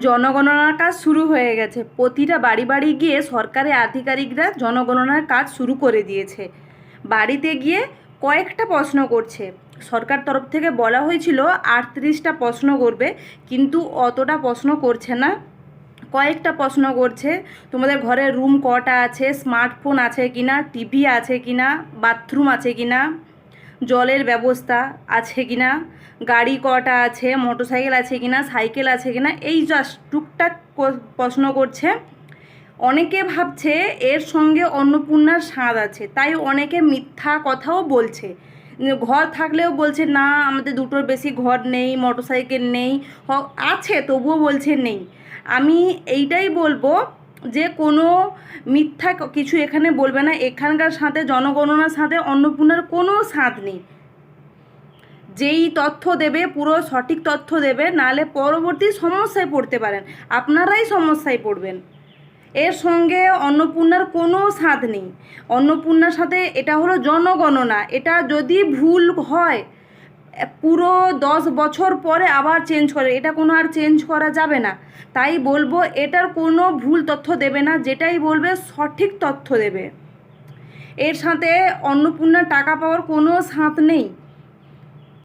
জনগণনার কাজ শুরু হয়ে গেছে। প্রতিটা বাড়ি বাড়ি গিয়ে সরকারি আধিকারিকরা জনগণনার কাজ শুরু করে দিয়েছে। বাড়িতে গিয়ে কয়েকটা প্রশ্ন করছে। সরকার তরফ থেকে বলা হয়েছিল 38টা প্রশ্ন করবে, কিন্তু অতটা প্রশ্ন করছে না। কয়েকটা প্রশ্ন করছে, তোমাদের ঘরে রুম কটা আছে, স্মার্টফোন আছে কি না, টিভি আছে কি না, বাথরুম আছে কি না, জলের ব্যবস্থা আছে কি না, গাড়ি কটা আছে, মোটরসাইকেল আছে কি না, সাইকেল আছে কি না, এই জাস্ট টুকটাক প্রশ্ন করছে। অনেকে ভাবছে এর সঙ্গে অন্নপূর্ণার স্বাদ আছে, তাই অনেকে মিথ্যা কথাও বলছে। ঘর থাকলেও বলছে না আমাদের দুটোর বেশি ঘর নেই, মোটরসাইকেল নেই, আছে তবুও বলছে নেই। আমি এইটাই বলবো যে কোনো মিথ্যা কিছু এখানে বলবে না। এখানকার সাথে জনগণনার সাথে অন্নপূর্ণার কোনো স্বাদ নেই। যেই তথ্য দেবে পুরো সঠিক তথ্য দেবে, নাহলে পরবর্তী সমস্যায় পড়তে পারেন, আপনারাই সমস্যায় পড়বেন। এর সঙ্গে অন্নপূর্ণার কোনো স্বাদ নেই। অন্নপূর্ণার সাথে এটা হলো জনগণনা, এটা যদি ভুল হয় পুরো 10 বছর পরে আবার চেঞ্জ করে, এটা কোনো আর চেঞ্জ করা যাবে না। তাই বলবো এটার কোনো ভুল তথ্য দেবে না, যেটাই বলবে সঠিক তথ্য দেবে। এর সাথে অন্নপূর্ণার টাকা পাওয়ার কোনো স্বাদ নেই।